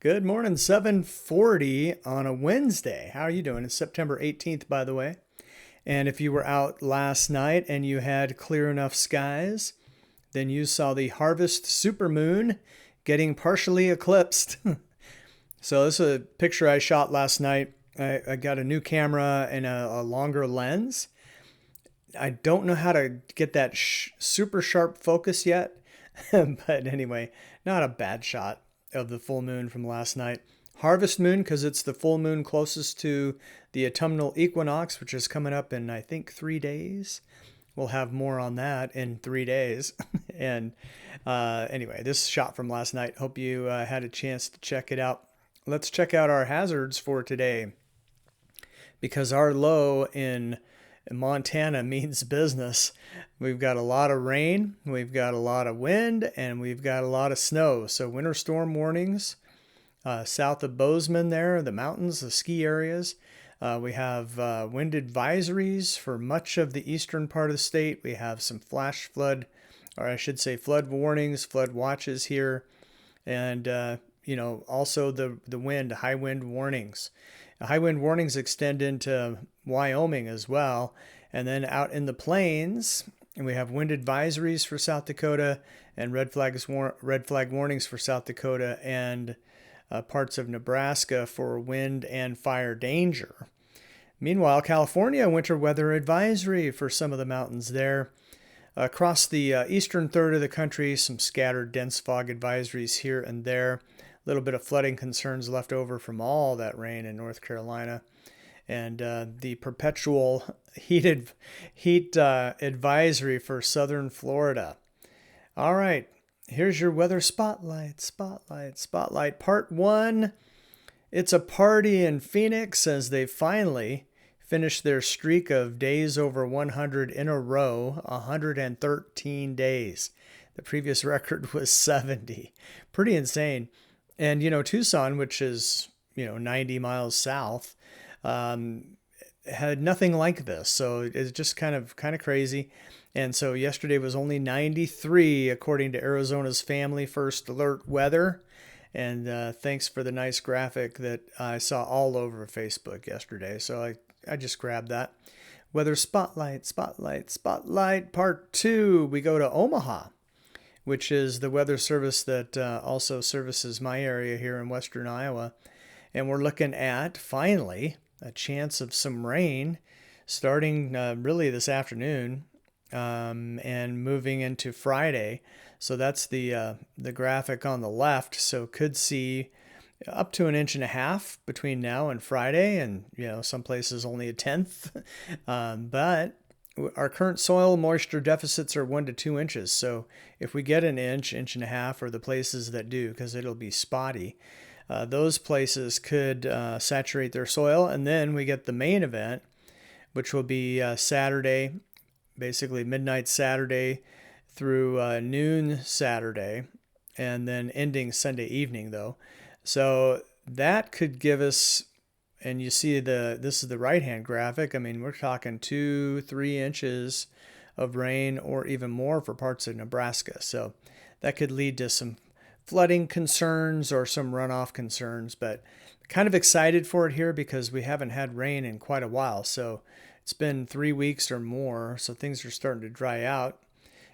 Good morning, 7:40 on a Wednesday. How are you doing? It's September 18th, by the way. And if you were out last night and you had clear enough skies, then you saw the harvest supermoon getting partially eclipsed. So this is a picture I shot last night. I got a new camera and a longer lens. I don't know how to get that super sharp focus yet, but anyway, not a bad shot of the full moon from last night. Harvest moon because it's the full moon closest to the autumnal equinox, which is coming up in, I think, 3 days. We'll have more on that in 3 days. And anyway, this shot from last night. Hope you had a chance to check it out. Let's check out our hazards for today because our low in Montana means business. We've got a lot of rain, we've got a lot of wind, and we've got a lot of snow. So winter storm warnings south of Bozeman there, the mountains, the ski areas. We have wind advisories for much of the eastern part of the state. We have some flash flood, or I should say flood warnings, flood watches here. And, also the wind, high wind warnings. High wind warnings extend into Wyoming as well. And then out in the plains, we have wind advisories for South Dakota and red flag warnings for South Dakota and parts of Nebraska for wind and fire danger. Meanwhile, California winter weather advisory for some of the mountains there. Across the eastern third of the country, some scattered dense fog advisories here and there. A little bit of flooding concerns left over from all that rain in North Carolina. And the perpetual heat advisory for southern Florida. All right, here's your weather spotlight. Part one. It's a party in Phoenix as they finally finished their streak of days over 100 in a row, 113 days. The previous record was 70. Pretty insane. And, Tucson, which is, 90 miles south, had nothing like this. So it's just kind of crazy. And so yesterday was only 93, according to Arizona's Family First Alert Weather. And thanks for the nice graphic that I saw all over Facebook yesterday. So I just grabbed that. Weather spotlight. Part two, we go to Omaha, which is the weather service that also services my area here in western Iowa. And we're looking at, finally, a chance of some rain starting really this afternoon and moving into Friday. So that's the graphic on the left. So could see up to 1.5 inches between now and Friday, and some places only 1/10. But our current soil moisture deficits are 1 to 2 inches. So if we get 1.5 inches, are the places that do, because it'll be spotty. Those places could saturate their soil, and then we get the main event, which will be Saturday, basically midnight Saturday through noon Saturday, and then ending Sunday evening though. So that could give us, and you see this is the right-hand graphic. I mean, we're talking 2-3 inches of rain or even more for parts of Nebraska. So that could lead to some flooding concerns or some runoff concerns, but kind of excited for it here because we haven't had rain in quite a while. So it's been 3 weeks or more. So things are starting to dry out,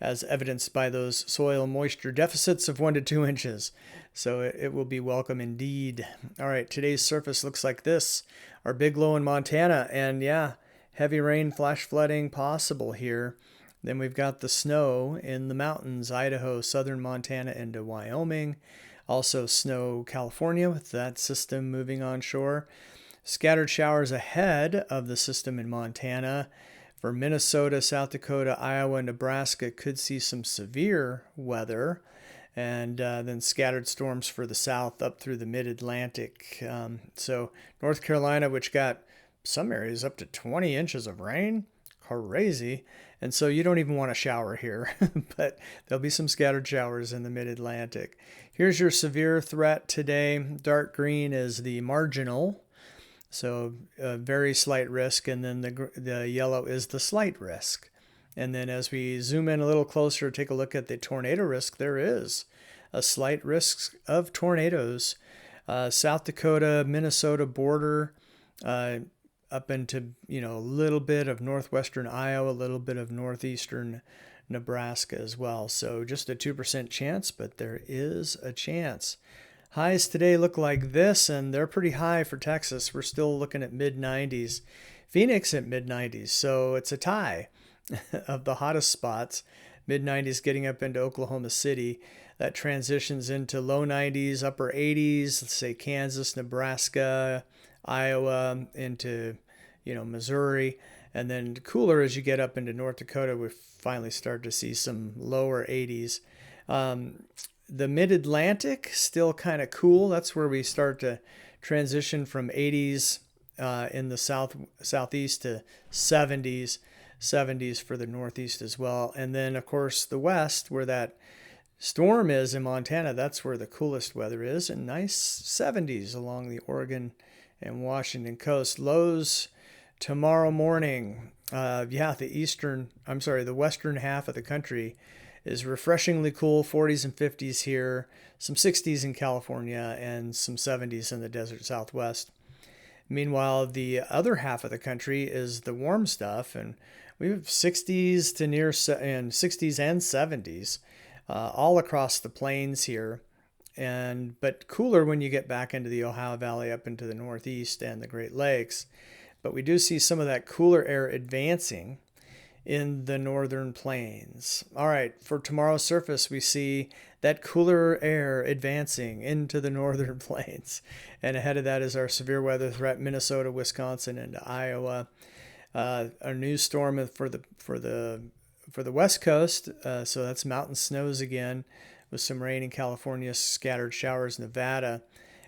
as evidenced by those soil moisture deficits of 1 to 2 inches. So it will be welcome indeed. All right, today's surface looks like this. Our big low in Montana, and yeah, heavy rain, flash flooding possible here. Then we've got the snow in the mountains, Idaho, southern Montana into Wyoming. Also snow California with that system moving onshore. Scattered showers ahead of the system in Montana. For Minnesota, South Dakota, Iowa, Nebraska could see some severe weather, and then scattered storms for the south up through the mid-Atlantic. So North Carolina, which got some areas up to 20 inches of rain, crazy. And so you don't even want to shower here, but there'll be some scattered showers in the mid-Atlantic. Here's your severe threat today. Dark green is the marginal. So a very slight risk, and then the yellow is the slight risk. And then as we zoom in a little closer, take a look at the tornado risk. There is a slight risk of tornadoes South Dakota, Minnesota border, uh, up into, a little bit of northwestern Iowa, a little bit of northeastern Nebraska as well. So just a 2% chance, but there is a chance. Highs today look like this, and they're pretty high for Texas. We're still looking at mid 90s. Phoenix at mid 90s, so it's a tie of the hottest spots. Mid 90s getting up into Oklahoma City. That transitions into low 90s, upper 80s, let's say Kansas, Nebraska, Iowa, into, Missouri. And then cooler as you get up into North Dakota, we finally start to see some lower 80s. The mid-Atlantic, still kind of cool. That's where we start to transition from 80s in the southeast to 70s for the Northeast as well. And then, of course, the West, where that storm is in Montana, that's where the coolest weather is, and nice 70s along the Oregon and Washington coast. Lows tomorrow morning. The western half of the country is refreshingly cool, 40s and 50s here, some 60s in California, and some 70s in the desert Southwest. Meanwhile, the other half of the country is the warm stuff, and we have 60s to near and 60s and 70s all across the plains here, but cooler when you get back into the Ohio Valley, up into the Northeast and the Great Lakes. But we do see some of that cooler air advancing in the northern plains. All right, for tomorrow's surface, we see that cooler air advancing into the northern plains. And ahead of that is our severe weather threat, Minnesota, Wisconsin, and Iowa. A new storm for the West Coast, so that's mountain snows again, with some rain in California, scattered showers in Nevada.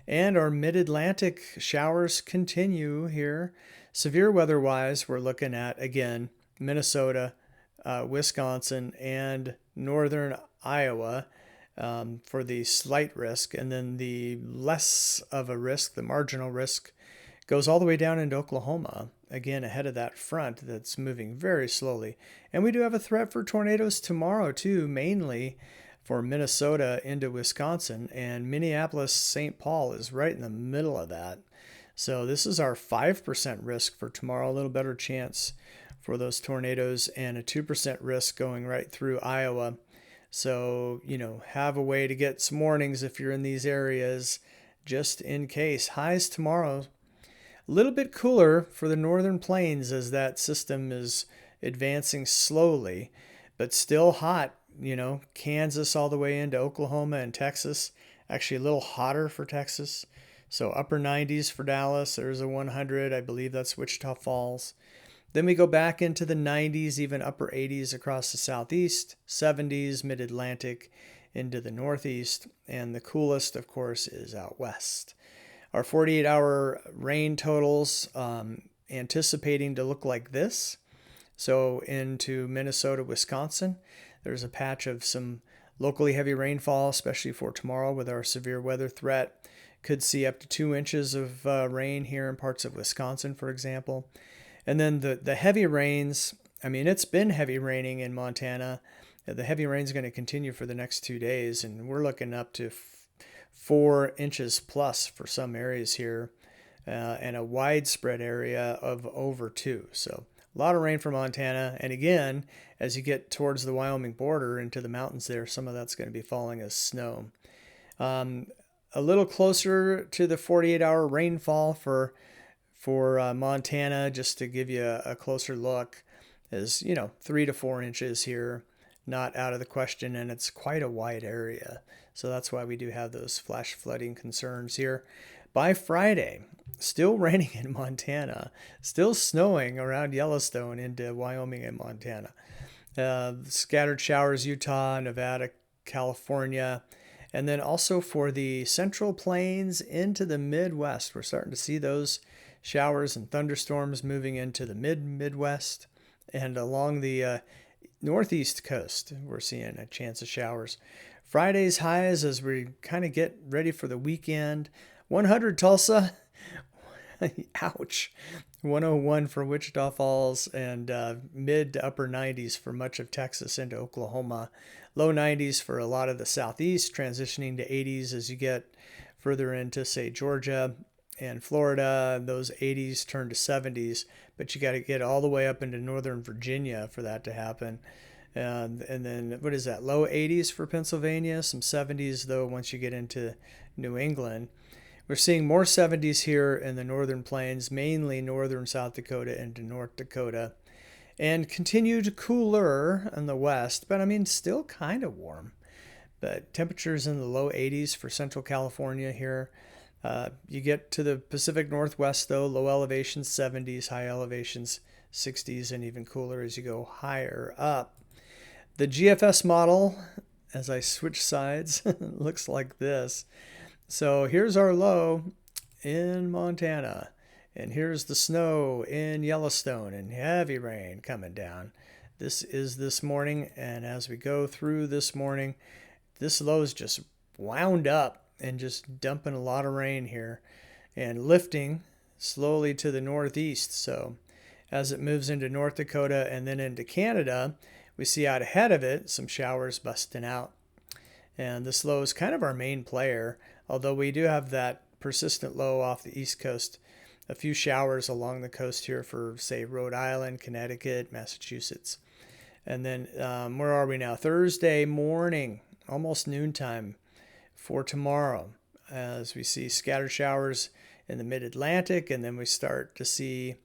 And our mid-Atlantic showers continue here. Severe weather-wise, we're looking at, again, Minnesota, Wisconsin, and northern Iowa for the slight risk. And then the less of a risk, the marginal risk, goes all the way down into Oklahoma, again ahead of that front that's moving very slowly. And we do have a threat for tornadoes tomorrow too, mainly for Minnesota into Wisconsin, and Minneapolis, St. Paul is right in the middle of that. So this is our 5% risk for tomorrow, a little better chance for those tornadoes, and a 2% risk going right through Iowa. So, have a way to get some warnings if you're in these areas, just in case. Highs tomorrow, a little bit cooler for the northern plains as that system is advancing slowly, but still hot. Kansas all the way into Oklahoma and Texas. Actually, a little hotter for Texas. So upper 90s for Dallas. There's a 100. I believe that's Wichita Falls. Then we go back into the 90s, even upper 80s across the southeast, 70s, mid-Atlantic into the northeast, and the coolest, of course, is out west. Our 48-hour rain totals anticipating to look like this. So into Minnesota, Wisconsin, there's a patch of some locally heavy rainfall, especially for tomorrow with our severe weather threat. Could see up to 2 inches of rain here in parts of Wisconsin, for example. And then the heavy rains, it's been heavy raining in Montana. The heavy rain is going to continue for the next 2 days, and we're looking up to 4 inches plus for some areas here, and a widespread area of over 2. So a lot of rain for Montana. And again, as you get towards the Wyoming border into the mountains there, some of that's going to be falling as snow. A little closer to the 48-hour rainfall for Montana, just to give you a closer look, is 3 to 4 inches here, not out of the question, and it's quite a wide area. So that's why we do have those flash flooding concerns here. By Friday, still raining in Montana, still snowing around Yellowstone into Wyoming and Montana. Scattered showers, Utah, Nevada, California. And then also for the central plains into the Midwest, we're starting to see those showers and thunderstorms moving into the Midwest. And along the northeast coast, we're seeing a chance of showers. Friday's highs as we kind of get ready for the weekend. 100 Tulsa, ouch. 101 for Wichita Falls, and mid to upper 90s for much of Texas into Oklahoma. Low 90s for a lot of the southeast, transitioning to 80s as you get further into, say, Georgia and Florida, those 80s turn to 70s, but you got to get all the way up into northern Virginia for that to happen. And then what is that? Low 80s for Pennsylvania, some 70s though once you get into New England. We're seeing more 70s here in the northern plains, mainly northern South Dakota into North Dakota, and continued cooler in the west, but I mean still kind of warm. But temperatures in the low 80s for Central California here. You get to the Pacific Northwest though, low elevations 70s, high elevations 60s, and even cooler as you go higher up. The GFS model, as I switch sides, looks like this. So here's our low in Montana, and here's the snow in Yellowstone and heavy rain coming down. This is this morning, and as we go through this morning, this low is just wound up and just dumping a lot of rain here and lifting slowly to the northeast. So as it moves into North Dakota and then into Canada, we see out ahead of it some showers busting out. And this low is kind of our main player, although we do have that persistent low off the east coast. A few showers along the coast here for, say, Rhode Island, Connecticut, Massachusetts. And then where are we now? Thursday morning, almost noontime for tomorrow, as we see scattered showers in the mid-Atlantic, and then we start to see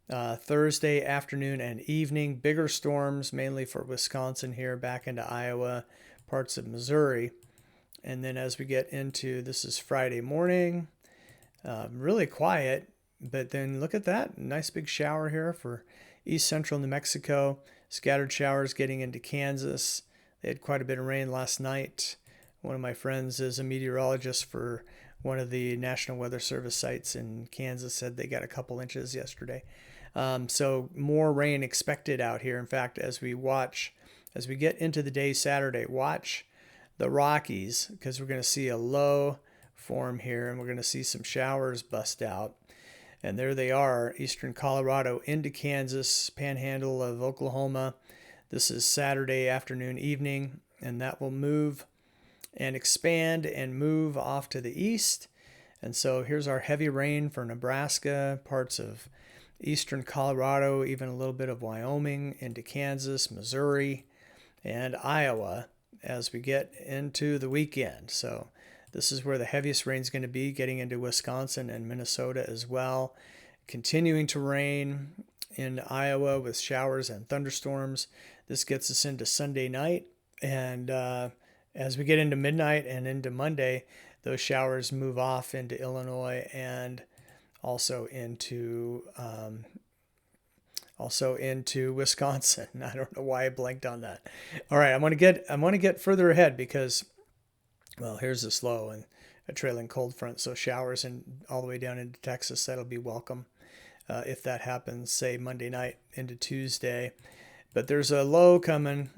Thursday afternoon and evening bigger storms, mainly for Wisconsin here, back into Iowa, parts of Missouri. And then as we get into, this is Friday morning, really quiet, but then look at that, nice big shower here for east central New Mexico, scattered showers getting into Kansas. They had quite a bit of rain last night. One of my friends is a meteorologist for one of the National Weather Service sites in Kansas, said they got a couple inches yesterday. So more rain expected out here. In fact, as we get into the day Saturday, watch the Rockies, because we're going to see a low form here, and we're going to see some showers bust out. And there they are, eastern Colorado into Kansas, panhandle of Oklahoma. This is Saturday afternoon, evening, and that will move and expand and move off to the east. And so here's our heavy rain for Nebraska, parts of eastern Colorado, even a little bit of Wyoming into Kansas, Missouri, and Iowa as we get into the weekend. So this is where the heaviest rain is going to be, getting into Wisconsin and Minnesota as well. Continuing to rain in Iowa with showers and thunderstorms. This gets us into Sunday night. And as we get into midnight and into Monday, those showers move off into Illinois and also into Wisconsin. I don't know why I blanked on that. All right, I want to get further ahead because, well, here's this low and a trailing cold front, so showers and all the way down into Texas, that'll be welcome if that happens, say Monday night into Tuesday. But there's a low coming.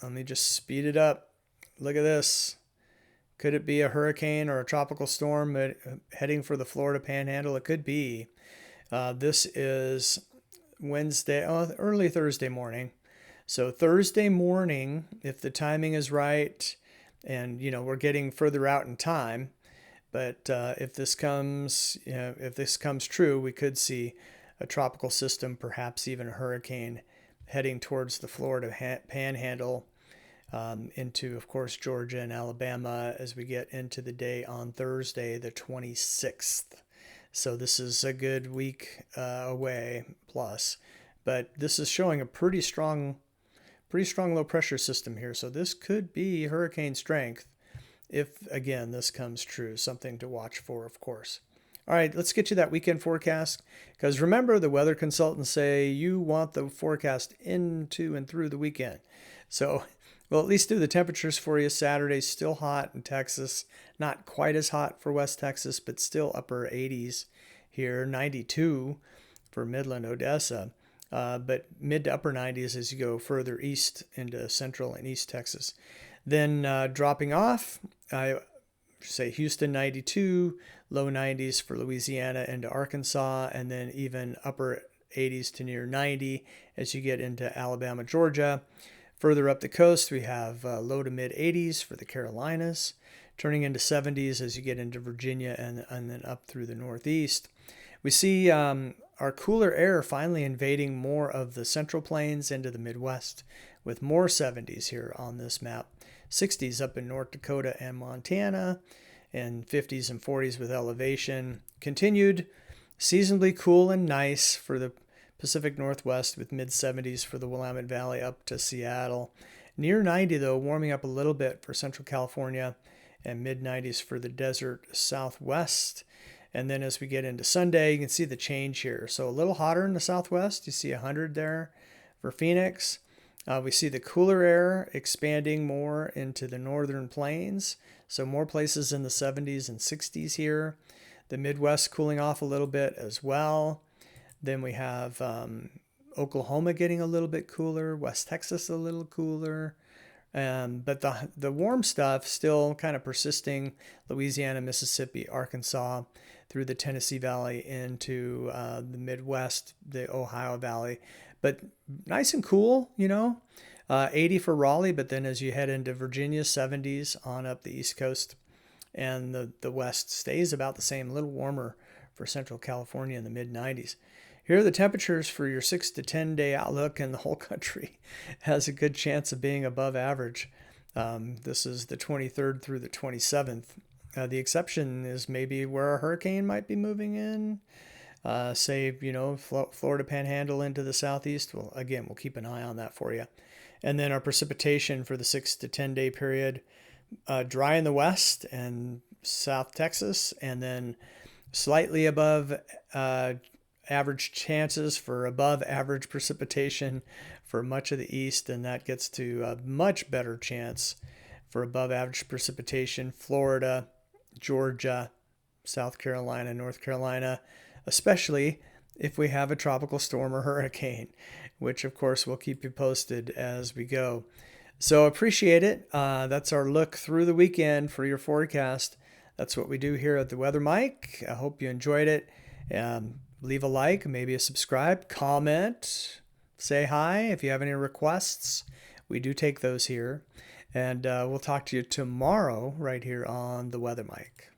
Let me just speed it up. Look at this. Could it be a hurricane or a tropical storm heading for the Florida Panhandle? It could be. This is Wednesday, early Thursday morning. So Thursday morning, if the timing is right, and we're getting further out in time, but if this comes true, we could see a tropical system, perhaps even a hurricane, heading towards the Florida Panhandle. Into, of course, Georgia and Alabama as we get into the day on Thursday, the 26th. So this is a good week away plus, but this is showing a pretty strong low pressure system here. So this could be hurricane strength if, again, this comes true. Something to watch for, of course. All right, let's get you that weekend forecast, because remember, the weather consultants say you want the forecast into and through the weekend. So we'll at least do the temperatures for you. Saturday's still hot in Texas. Not quite as hot for West Texas, but still upper 80s here. 92 for Midland, Odessa. But mid to upper 90s as you go further east into Central and East Texas. Then dropping off, I say Houston 92, low 90s for Louisiana into Arkansas, and then even upper 80s to near 90 as you get into Alabama, Georgia. Further up the coast, we have low to mid 80s for the Carolinas, turning into 70s as you get into Virginia and then up through the Northeast. We see our cooler air finally invading more of the Central Plains into the Midwest with more 70s here on this map. 60s up in North Dakota and Montana, and 50s and 40s with elevation. Continued seasonably cool and nice for the Pacific Northwest with mid-70s for the Willamette Valley up to Seattle. Near 90 though, warming up a little bit for Central California, and mid-90s for the desert Southwest. And then as we get into Sunday, you can see the change here. So a little hotter in the Southwest. You see 100 there for Phoenix. We see the cooler air expanding more into the northern plains. So more places in the 70s and 60s here. The Midwest cooling off a little bit as well. Then we have Oklahoma getting a little bit cooler. West Texas a little cooler. But the warm stuff still kind of persisting. Louisiana, Mississippi, Arkansas, through the Tennessee Valley into the Midwest, the Ohio Valley. But nice and cool, 80 for Raleigh, but then as you head into Virginia, 70s on up the East Coast. And the West stays about the same, a little warmer for Central California in the mid-90s. Here are the temperatures for your 6 to 10 day outlook, and the whole country has a good chance of being above average. This is the 23rd through the 27th. The exception is maybe where a hurricane might be moving in. Say, Florida Panhandle into the southeast. Well, again, we'll keep an eye on that for you. And then our precipitation for the 6 to 10 day period, dry in the west and South Texas, and then slightly above average chances for above average precipitation for much of the east, and that gets to a much better chance for above average precipitation, Florida, Georgia, South Carolina, North Carolina, especially if we have a tropical storm or hurricane, which of course we'll keep you posted as we go. So appreciate it. That's our look through the weekend for your forecast. That's what we do here at the Weather Mic. I hope you enjoyed it. Leave a like, maybe a subscribe, comment, say hi if you have any requests. We do take those here. And we'll talk to you tomorrow right here on the Weather Mic.